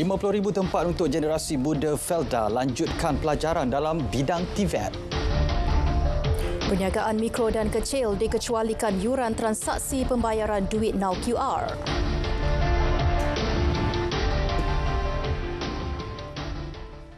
50,000 tempat untuk generasi muda Felda lanjutkan pelajaran dalam bidang TVET. Perniagaan mikro dan kecil dikecualikan yuran transaksi pembayaran duit Now QR.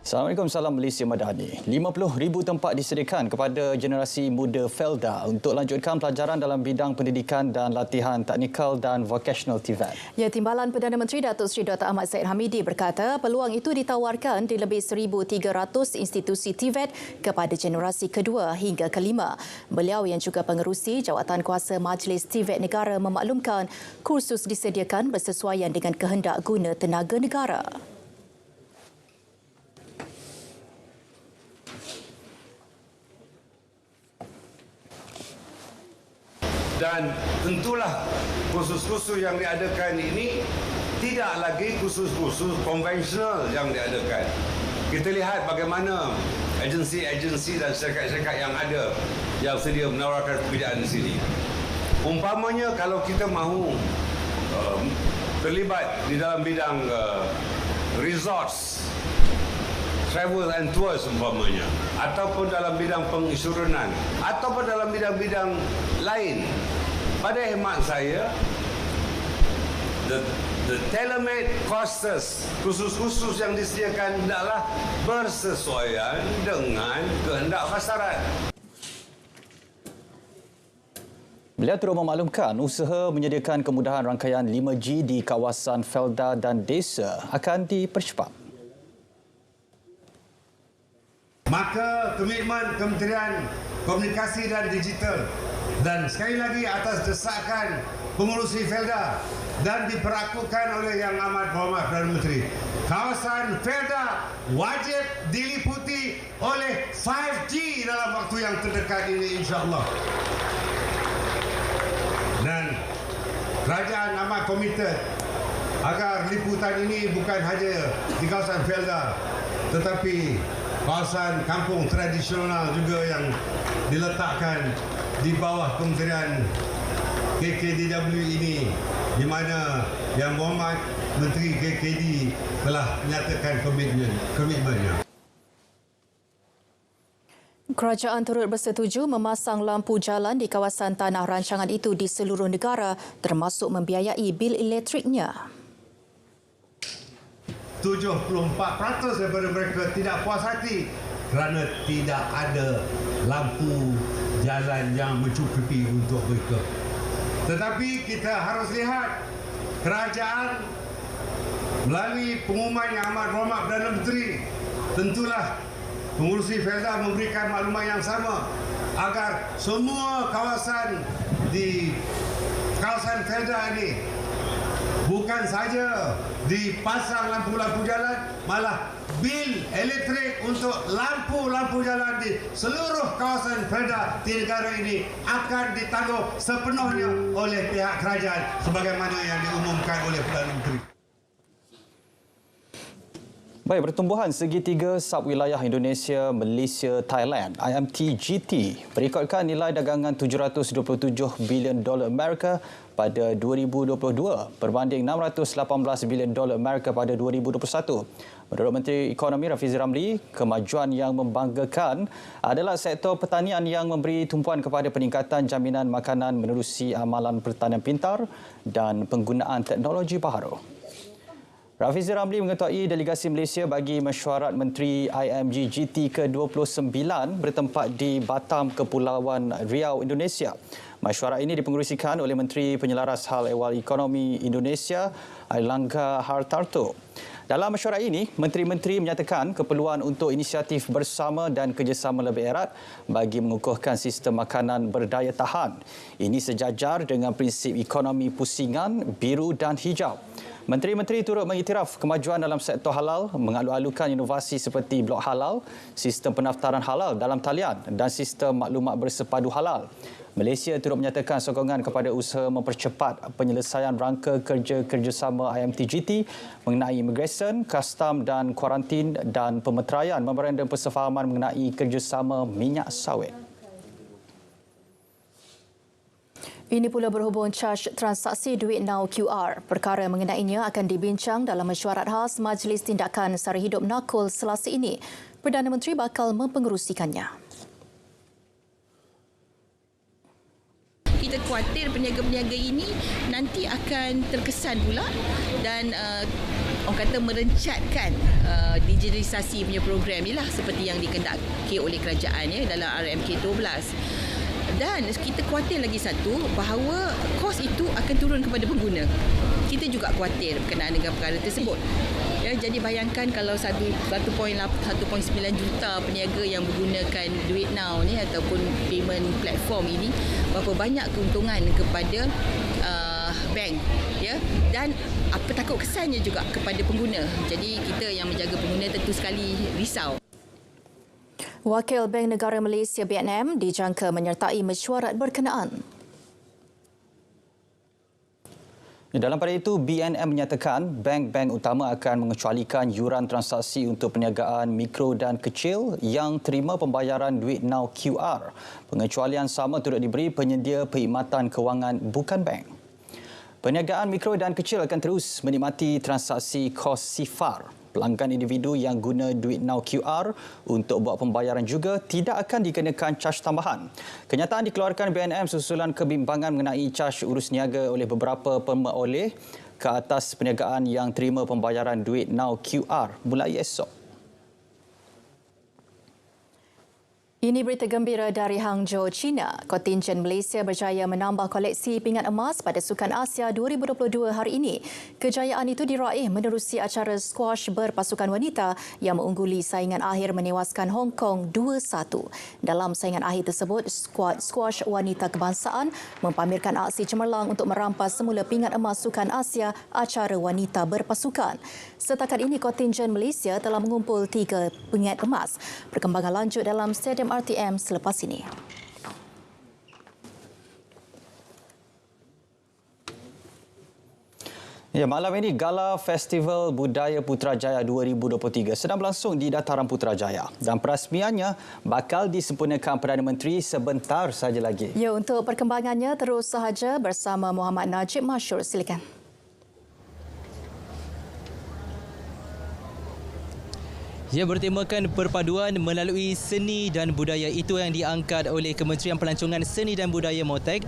Assalamualaikum, salam Malaysia Madani. 50,000 tempat disediakan kepada generasi muda Felda untuk lanjutkan pelajaran dalam bidang pendidikan dan latihan teknikal dan vocational TVET. Ya, Timbalan Perdana Menteri Datuk Seri Dr. Ahmad Zahid Hamidi berkata peluang itu ditawarkan di lebih 1,300 institusi TVET kepada generasi kedua hingga kelima. Beliau yang juga pengerusi Jawatankuasa Majlis TVET Negara memaklumkan kursus disediakan bersesuaian dengan kehendak guna tenaga negara. Dan tentulah kursus-kursus yang diadakan ini tidak lagi kursus-kursus konvensional yang diadakan. Kita lihat bagaimana agensi-agensi dan syarikat-syarikat yang ada yang sedia menawarkan pekerjaan di sini. Umpamanya kalau kita mahu terlibat di dalam bidang resorts, travel and tours umpamanya, ataupun dalam bidang penginsurenan, ataupun dalam bidang-bidang lain. Pada hemat saya, the tailor-made courses, khusus-khusus yang disediakan hendaklah bersesuaian dengan kehendak pasaran. Beliau turut memaklumkan usaha menyediakan kemudahan rangkaian 5G di kawasan Felda dan desa akan dipercepat. Maka komitmen Kementerian Komunikasi dan Digital dan sekali lagi atas desakan pengurusi Felda dan diperakukan oleh Yang Amat Berhormat Perdana Menteri, kawasan Felda wajib diliputi oleh 5G dalam waktu yang terdekat ini, insya-Allah. Dan kerajaan amat komited agar liputan ini bukan hanya di kawasan Felda tetapi kawasan kampung tradisional juga yang diletakkan di bawah Kementerian KKDW ini, di mana Yang Berhormat Menteri KKD telah menyatakan komitmennya. Kerajaan turut bersetuju memasang lampu jalan di kawasan tanah rancangan itu di seluruh negara termasuk membiayai bil elektriknya. 74% daripada mereka tidak puas hati kerana tidak ada lampu jalan yang mencukupi untuk mereka. Tetapi kita harus lihat kerajaan melalui pengumuman Yang Amat Berhormat Perdana Menteri, tentulah pengurusi Felda memberikan maklumat yang sama agar semua kawasan di kawasan Felda ini bukan saja dipasang lampu-lampu jalan, malah bil elektrik untuk lampu-lampu jalan di seluruh kawasan Felda di negara ini akan ditanggung sepenuhnya oleh pihak kerajaan sebagaimana yang diumumkan oleh Perdana Menteri. Baik, pertumbuhan segitiga subwilayah Indonesia, Malaysia, Thailand (IMTGT) merekodkan nilai dagangan $727 bilion Amerika pada 2022 berbanding $618 bilion Amerika pada 2021. Menurut Menteri Ekonomi Rafizi Ramli, kemajuan yang membanggakan adalah sektor pertanian yang memberi tumpuan kepada peningkatan jaminan makanan menerusi amalan pertanian pintar dan penggunaan teknologi baharu. Rafizi Ramli mengetuai delegasi Malaysia bagi mesyuarat Menteri IMGGT ke-29 bertempat di Batam, Kepulauan Riau, Indonesia. Mesyuarat ini dipengerusikan oleh Menteri Penyelaras Hal Ehwal Ekonomi Indonesia, Airlangga Hartarto. Dalam mesyuarat ini, menteri-menteri menyatakan keperluan untuk inisiatif bersama dan kerjasama lebih erat bagi mengukuhkan sistem makanan berdaya tahan. Ini sejajar dengan prinsip ekonomi pusingan, biru dan hijau. Menteri-menteri turut mengiktiraf kemajuan dalam sektor halal, mengalu-alukan inovasi seperti blok halal, sistem pendaftaran halal dalam talian dan sistem maklumat bersepadu halal. Malaysia turut menyatakan sokongan kepada usaha mempercepat penyelesaian rangka kerja kerjasama IMTGT mengenai imigresen, kastam dan kuarantin dan pemeteraian memorandum persefahaman mengenai kerjasama minyak sawit. Ini pula berhubung caj transaksi duit Now QR. Perkara mengenainya akan dibincang dalam mesyuarat khas Majlis Tindakan Sara Hidup Nakul Selasa ini. Perdana Menteri bakal mempengerusikannya. Kita khawatir peniaga-peniaga ini nanti akan terkesan pula dan orang kata merencatkan digitalisasi punya program inilah seperti yang dikendaki oleh kerajaan ya dalam RMK 12. Dan kita khawatir lagi satu bahawa kos itu akan turun kepada pengguna. Kita juga khawatir berkenaan dengan perkara tersebut. Ya, jadi bayangkan kalau 1.9 juta peniaga yang menggunakan Duit Now ni ataupun payment platform ini, berapa banyak keuntungan kepada bank ya, dan apa takut kesannya juga kepada pengguna. Jadi kita yang menjaga pengguna tentu sekali risau. Wakil Bank Negara Malaysia BNM dijangka menyertai mesyuarat berkenaan. Dalam pada itu, BNM menyatakan bank-bank utama akan mengecualikan yuran transaksi untuk perniagaan mikro dan kecil yang terima pembayaran Duit Now QR. Pengecualian sama turut diberi penyedia perkhidmatan kewangan bukan bank. Perniagaan mikro dan kecil akan terus menikmati transaksi kos sifar. Pelanggan individu yang guna Duit Now QR untuk buat pembayaran juga tidak akan dikenakan caj tambahan. Kenyataan dikeluarkan BNM susulan kebimbangan mengenai caj urus niaga oleh beberapa pemoleh ke atas perniagaan yang terima pembayaran Duit Now QR mulai esok. Ini berita gembira dari Hangzhou, China. Kontingen Malaysia berjaya menambah koleksi pingat emas pada Sukan Asia 2022 hari ini. Kejayaan itu diraih menerusi acara squash berpasukan wanita yang mengungguli saingan akhir menewaskan Hong Kong 2-1. Dalam saingan akhir tersebut, skuad squash wanita kebangsaan mempamerkan aksi cemerlang untuk merampas semula pingat emas Sukan Asia acara wanita berpasukan. Setakat ini, kontingen Malaysia telah mengumpul 3 pingat emas. Perkembangan lanjut dalam Stadium RTM selepas ini. Ya, malam ini Gala Festival Budaya Putrajaya 2023 sedang berlangsung di Dataran Putrajaya dan perasmiannya bakal disempurnakan Perdana Menteri sebentar saja lagi. Ya, untuk perkembangannya terus sahaja bersama Muhammad Najib Masyur. Silakan. Ia bertemakan perpaduan melalui seni dan budaya. Itu yang diangkat oleh Kementerian Pelancongan Seni dan Budaya MOTEK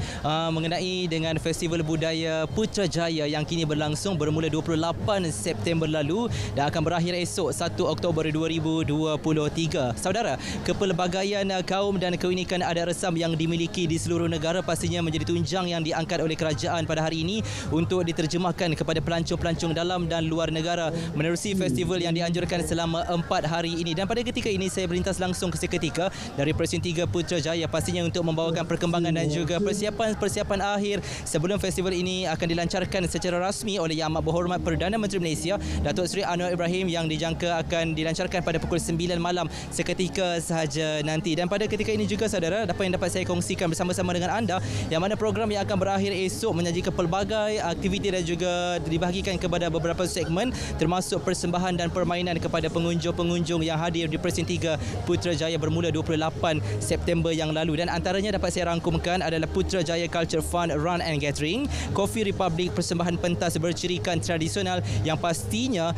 mengenai dengan Festival Budaya Putrajaya yang kini berlangsung bermula 28 September lalu dan akan berakhir esok 1 Oktober 2023. Saudara, kepelbagaian kaum dan keunikan adat resam yang dimiliki di seluruh negara pastinya menjadi tunjang yang diangkat oleh kerajaan pada hari ini untuk diterjemahkan kepada pelancong-pelancong dalam dan luar negara menerusi festival yang dianjurkan selama 4 hari ini. Dan pada ketika ini saya berintas langsung ke seketika dari Presin 3 Putrajaya pastinya untuk membawakan perkembangan dan juga persiapan akhir sebelum festival ini akan dilancarkan secara rasmi oleh Yang Amat Berhormat Perdana Menteri Malaysia Datuk Seri Anwar Ibrahim yang dijangka akan dilancarkan pada pukul 9 malam seketika sahaja nanti. Dan pada ketika ini juga saudara, apa yang dapat saya kongsikan bersama-sama dengan anda yang mana program yang akan berakhir esok menyajikan pelbagai aktiviti dan juga dibahagikan kepada beberapa segmen termasuk persembahan dan permainan kepada pengunjung yang hadir di Presin 3 Putrajaya bermula 28 September yang lalu. Dan antaranya dapat saya rangkumkan adalah Putrajaya Culture Fund Run and Gathering, Coffee Republic persembahan pentas bercirikan tradisional yang pastinya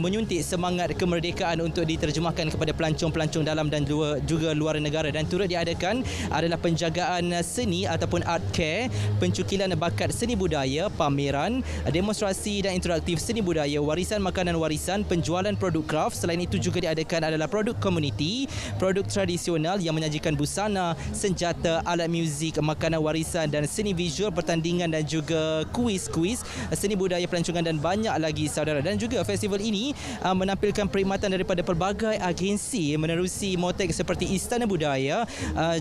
menyuntik semangat kemerdekaan untuk diterjemahkan kepada pelancong-pelancong dalam dan juga luar negara. Dan turut diadakan adalah penjagaan seni ataupun art care, pencukilan bakat seni budaya, pameran, demonstrasi dan interaktif seni budaya, warisan makanan warisan, penjualan produk craft. Selain itu juga diadakan adalah produk komuniti, produk tradisional yang menyajikan busana, senjata, alat muzik, makanan warisan dan seni visual, pertandingan dan juga kuis-kuis, seni budaya pelancongan dan banyak lagi saudara. Dan juga festival ini menampilkan perkhidmatan daripada pelbagai agensi menerusi MOTEK seperti Istana Budaya,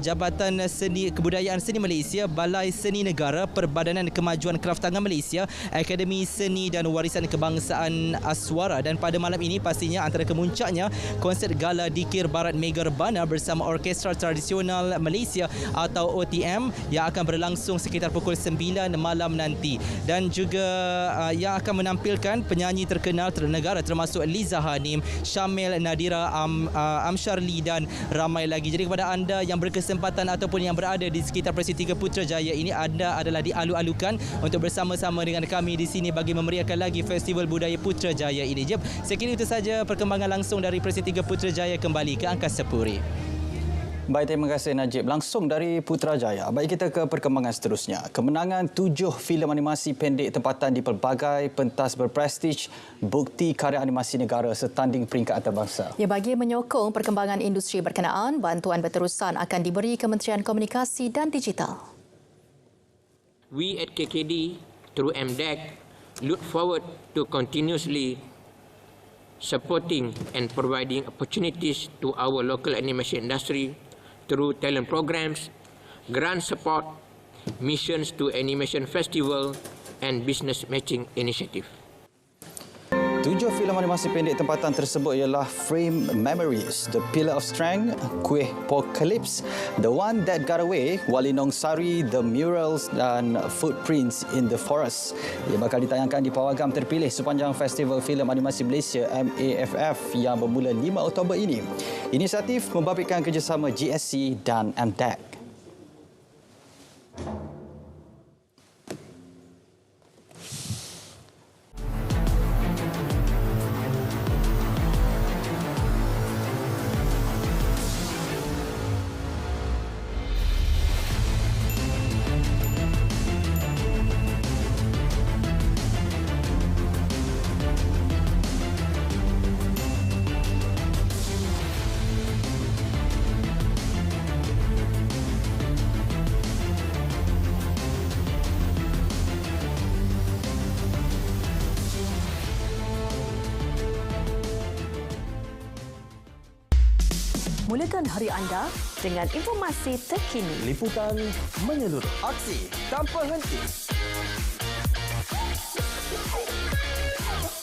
Jabatan Seni Kebudayaan Seni Malaysia, Balai Seni Negara, Perbadanan Kemajuan Kraf Tangan Malaysia, Akademi Seni dan Warisan Kebangsaan Aswara. Dan pada malam ini pastinya antara kemuncaknya konsert gala Dikir Barat Mega Rebana bersama Orkestra Tradisional Malaysia atau OTM yang akan berlangsung sekitar pukul 9 malam nanti, dan juga yang akan menampilkan penyanyi terkenal negara termasuk Liza Hanim, Syamil Nadira Amsharli dan ramai lagi. Jadi kepada anda yang berkesempatan ataupun yang berada di sekitar Prestij 3 Putrajaya ini, anda adalah dialu-alukan untuk bersama-sama dengan kami di sini bagi memeriahkan lagi Festival Budaya Putrajaya ini. Jep, saya kira itu saja perkembangan langsung dari Prestij 3 Putrajaya. Kembali ke Angkasa Puri. Baik, terima kasih Najib. Langsung dari Putrajaya. Baik, kita ke perkembangan seterusnya. Kemenangan 7 filem animasi pendek tempatan di pelbagai pentas berprestij bukti karya animasi negara setanding peringkat antarabangsa. Ya, bagi menyokong perkembangan industri berkenaan, bantuan berterusan akan diberi Kementerian Komunikasi dan Digital. We at KKD through MDEC look forward to continuously supporting and providing opportunities to our local animation industry through talent programs, grant support, missions to animation festival, and business matching initiative. 7 filem animasi pendek tempatan tersebut ialah Frame Memories, The Pillar of Strength, Kuih Apocalypse, The One That Got Away, Walinong Sari, The Murals dan Footprints in the Forest. Ia bakal ditayangkan di pawagam terpilih sepanjang Festival Filem Animasi Malaysia MAFF yang bermula 5 Oktober ini. Inisiatif membabitkan kerjasama GSC dan MDEC. Mulakan hari anda dengan informasi terkini. Liputan menyeluruh. Aksi tanpa henti.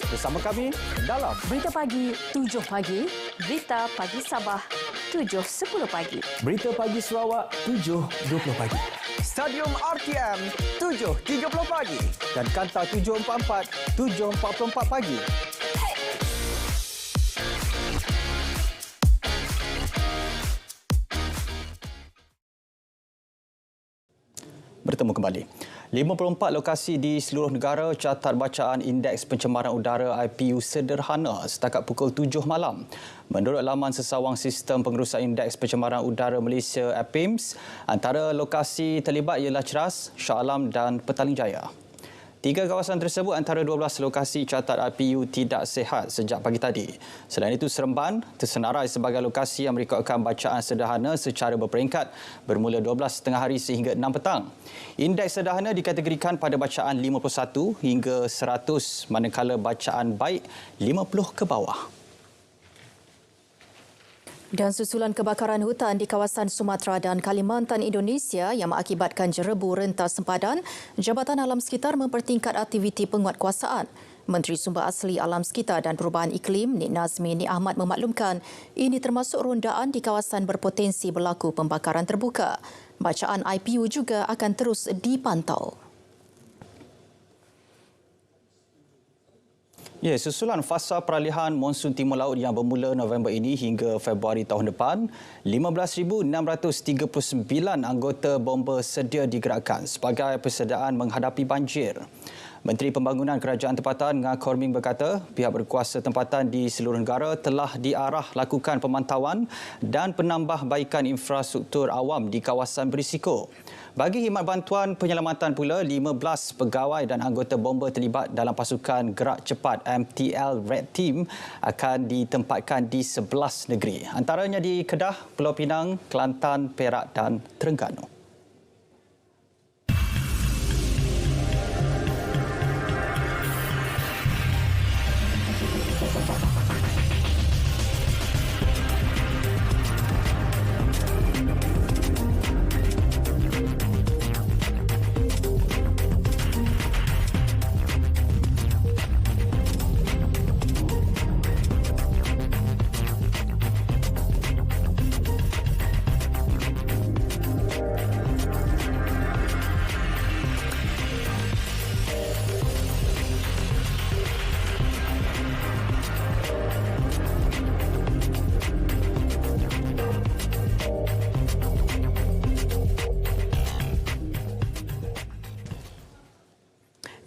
Bersama kami dalam Berita Pagi 7 pagi, Berita Pagi Sabah 7.10 pagi. Berita Pagi Sarawak 7.20 pagi. Stadium RTM 7.30 pagi. Dan Kanta 744, 7.44 pagi. Bertemu kembali. 54 lokasi di seluruh negara catat bacaan Indeks Pencemaran Udara IPU sederhana setakat pukul 7 malam. Menurut laman sesawang Sistem Pengurusan Indeks Pencemaran Udara Malaysia APIMS, antara lokasi terlibat ialah Ceras, Shah Alam dan Petaling Jaya. 3 kawasan tersebut antara 12 lokasi catat IPU tidak sihat sejak pagi tadi. Selain itu, Seremban tersenarai sebagai lokasi yang merekodkan bacaan sederhana secara berperingkat bermula 12.30 hari sehingga 6 petang. Indeks sederhana dikategorikan pada bacaan 51 hingga 100 manakala bacaan baik 50 ke bawah. Dan susulan kebakaran hutan di kawasan Sumatera dan Kalimantan Indonesia yang mengakibatkan jerebu rentas sempadan, Jabatan Alam Sekitar mempertingkat aktiviti penguatkuasaan. Menteri Sumber Asli Alam Sekitar dan Perubahan Iklim, Nik Nazmi Nik Ahmad memaklumkan ini termasuk rondaan di kawasan berpotensi berlaku pembakaran terbuka. Bacaan IPU juga akan terus dipantau. Ya, susulan fasa peralihan monsun timur laut yang bermula November ini hingga Februari tahun depan, 15,639 anggota bomba sedia digerakkan sebagai persediaan menghadapi banjir. Menteri Pembangunan Kerajaan Tempatan Ngah Korming berkata, pihak berkuasa tempatan di seluruh negara telah diarah lakukan pemantauan dan penambahbaikan infrastruktur awam di kawasan berisiko. Bagi khidmat bantuan penyelamatan pula, 15 pegawai dan anggota bomba terlibat dalam pasukan gerak cepat MTL Red Team akan ditempatkan di 11 negeri. Antaranya di Kedah, Pulau Pinang, Kelantan, Perak dan Terengganu.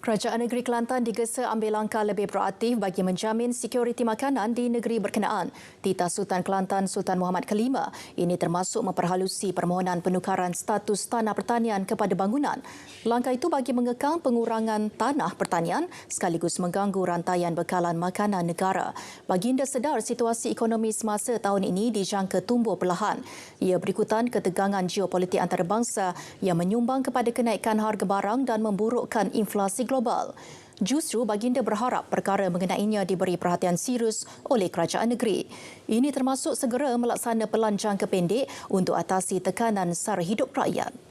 Kerajaan Negeri Kelantan digesa ambil langkah lebih proaktif bagi menjamin sekuriti makanan di negeri berkenaan. Titah Sultan Kelantan Sultan Muhammad Kelima ini termasuk memperhalusi permohonan penukaran status tanah pertanian kepada bangunan. Langkah itu bagi mengekang pengurangan tanah pertanian sekaligus mengganggu rantaian bekalan makanan negara. Baginda sedar situasi ekonomi semasa tahun ini dijangka tumbuh perlahan. Ia berikutan ketegangan geopolitik antarabangsa yang menyumbang kepada kenaikan harga barang dan memburukkan inflasi global. Justru baginda berharap perkara mengenainya diberi perhatian serius oleh kerajaan negeri. Ini termasuk segera melaksana pelan jangka pendek untuk atasi tekanan sara hidup rakyat.